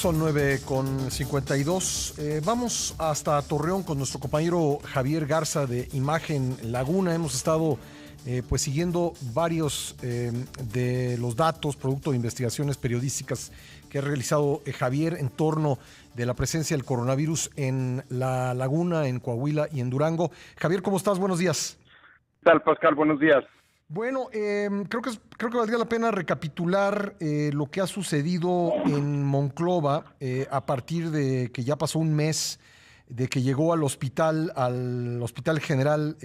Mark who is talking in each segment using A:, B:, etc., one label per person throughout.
A: Son 9:52. Vamos hasta Torreón con nuestro compañero Javier Garza de Imagen Laguna. Hemos estado pues siguiendo varios de los datos, producto de investigaciones periodísticas que ha realizado Javier en torno de la presencia del coronavirus en la Laguna, en Coahuila y en Durango. Javier, ¿cómo estás? Buenos días.
B: ¿Qué tal, Pascal? Buenos días.
A: Bueno, creo que valdría la pena recapitular lo que ha sucedido en Monclova a partir de que ya pasó un mes de que llegó al Hospital General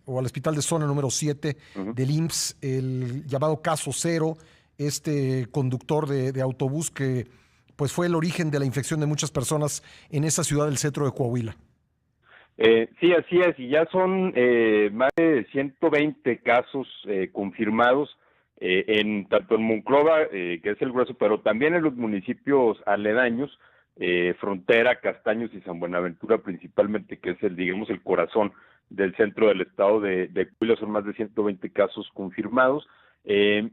A: o al Hospital de Zona número 7 del IMSS, el llamado caso cero, este conductor de autobús que pues fue el origen de la infección de muchas personas en esa ciudad del centro de Coahuila.
B: Sí, así es, y ya son más de 120 casos confirmados, tanto en Monclova, que es el grueso, pero también en los municipios aledaños, Frontera, Castaños y San Buenaventura principalmente, que es digamos, el corazón del centro del estado de Coahuila. Son más de 120 casos confirmados. En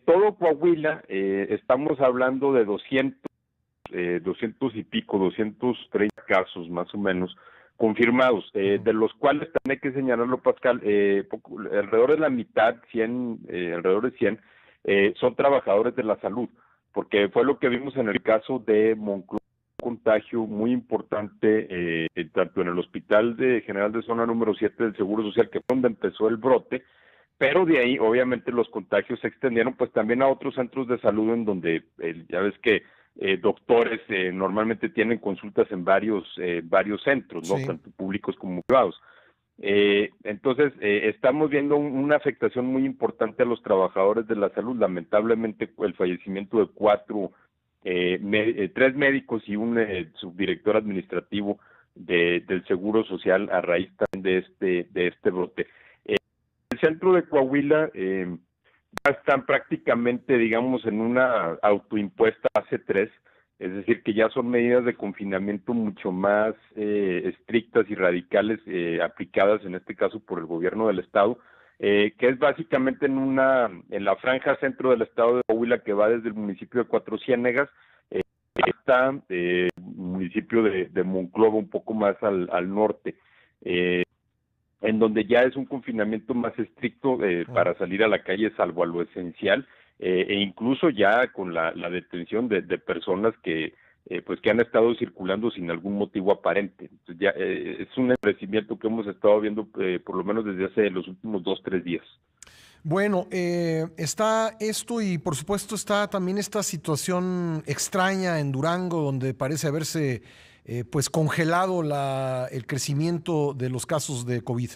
B: todo Coahuila estamos hablando de 200 y pico, 230 casos más o menos, confirmados, de los cuales también hay que señalarlo, Pascal, alrededor de la mitad, alrededor de 100, son trabajadores de la salud, porque fue lo que vimos en el caso de Monclova, un contagio muy importante, tanto en el Hospital General de Zona número 7 del Seguro Social, que fue donde empezó el brote, pero de ahí obviamente los contagios se extendieron pues también a otros centros de salud en donde ya ves que doctores normalmente tienen consultas en varios centros, ¿no? Sí. Tanto públicos como privados. Entonces, estamos viendo una afectación muy importante a los trabajadores de la salud. Lamentablemente, el fallecimiento de 3 médicos y un subdirector administrativo del Seguro Social a raíz también de este brote. El centro de Coahuila ya están prácticamente, digamos, en una autoimpuesta fase 3, es decir, que ya son medidas de confinamiento mucho más estrictas y radicales, aplicadas en este caso por el gobierno del estado, que es básicamente en la franja centro del estado de Coahuila, que va desde el municipio de Cuatro Ciénegas hasta el municipio de Monclova, un poco más al norte. En donde ya es un confinamiento más estricto para salir a la calle salvo a lo esencial, e incluso ya con la detención de personas que han estado circulando sin algún motivo aparente. Entonces ya es un crecimiento que hemos estado viendo por lo menos desde hace los últimos 2-3 días.
A: Bueno, está esto y por supuesto está también esta situación extraña en Durango, donde parece haberse pues congelado el crecimiento de los casos de COVID.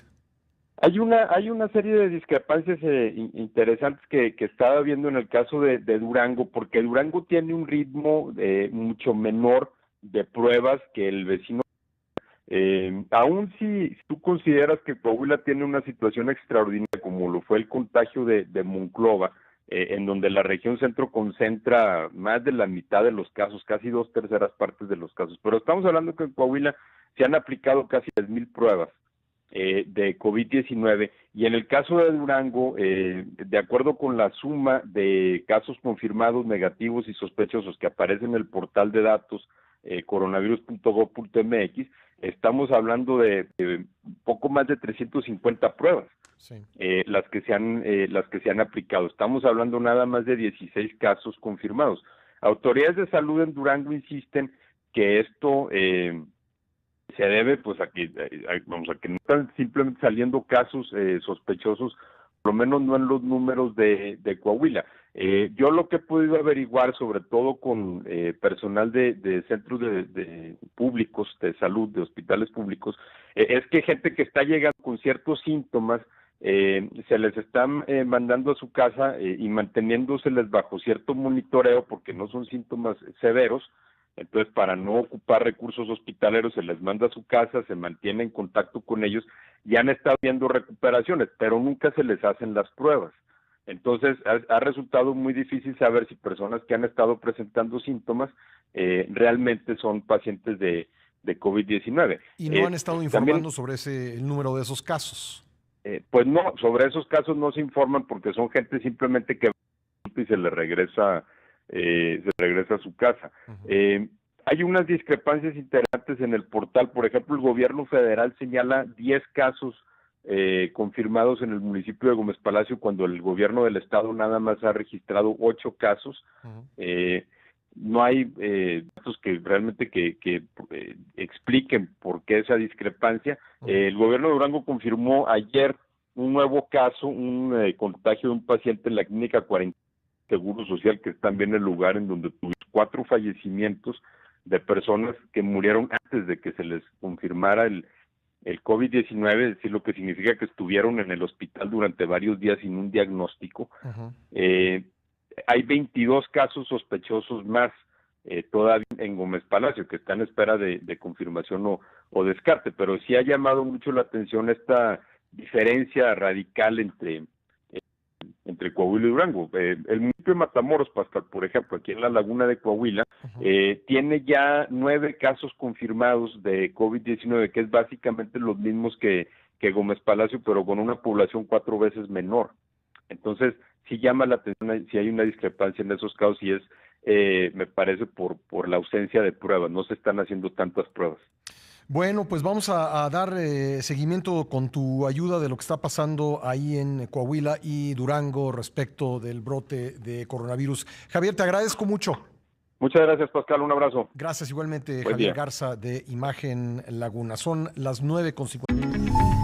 B: Hay una serie de discrepancias interesantes que estaba viendo en el caso de Durango, porque Durango tiene un ritmo mucho menor de pruebas que el vecino. Aún si tú consideras que Coahuila tiene una situación extraordinaria, como lo fue el contagio de Monclova, en donde la región centro concentra más de la mitad de los casos, casi 2/3 partes de los casos, pero estamos hablando que en Coahuila se han aplicado casi 10,000 pruebas de COVID-19, y en el caso de Durango, de acuerdo con la suma de casos confirmados, negativos y sospechosos que aparece en el portal de datos coronavirus.gov.mx, estamos hablando de poco más de 350 pruebas. Sí. Las que se han aplicado. Estamos hablando nada más de 16 casos confirmados. Autoridades de salud en Durango insisten que esto se debe pues a que no están simplemente saliendo casos sospechosos, por lo menos no en los números de Coahuila. Yo lo que he podido averiguar, sobre todo con personal de centros de públicos de salud, de hospitales públicos, es que gente que está llegando con ciertos síntomas se les está mandando a su casa y manteniéndoseles bajo cierto monitoreo, porque no son síntomas severos. Entonces, para no ocupar recursos hospitaleros, se les manda a su casa, se mantiene en contacto con ellos y han estado viendo recuperaciones, pero nunca se les hacen las pruebas. Entonces, ha resultado muy difícil saber si personas que han estado presentando síntomas realmente son pacientes de COVID-19.
A: ¿Y no han estado informando sobre el número de esos casos?
B: Pues no, sobre esos casos no se informan, porque son gente simplemente que y se les regresa se regresa a su casa. Hay unas discrepancias interesantes en el portal. Por ejemplo, el gobierno federal señala 10 casos confirmados en el municipio de Gómez Palacio, cuando el gobierno del estado nada más ha registrado 8 casos. No hay datos que realmente que expliquen por qué esa discrepancia. El gobierno de Durango confirmó ayer un nuevo caso, un contagio de un paciente en la clínica 40 Seguro Social, que es también el lugar en donde tuvimos 4 fallecimientos de personas que murieron antes de que se les confirmara el COVID-19, es decir, lo que significa que estuvieron en el hospital durante varios días sin un diagnóstico. Hay 22 casos sospechosos más todavía en Gómez Palacio, que están en espera de confirmación o descarte, pero sí ha llamado mucho la atención esta diferencia radical entre Coahuila y Durango. El municipio de Matamoros, Pascal, por ejemplo, aquí en la laguna de Coahuila, tiene ya 9 casos confirmados de COVID-19, que es básicamente los mismos que Gómez Palacio, pero con una población 4 veces menor. Entonces, sí llama la atención, si hay una discrepancia en esos casos, y me parece por la ausencia de pruebas. No se están haciendo tantas pruebas.
A: Bueno, pues vamos a dar seguimiento con tu ayuda de lo que está pasando ahí en Coahuila y Durango respecto del brote de coronavirus. Javier, te agradezco mucho.
B: Muchas gracias, Pascal. Un abrazo.
A: Gracias igualmente,
B: Buen
A: Javier
B: día.
A: Garza de Imagen Laguna. Son las 9:50.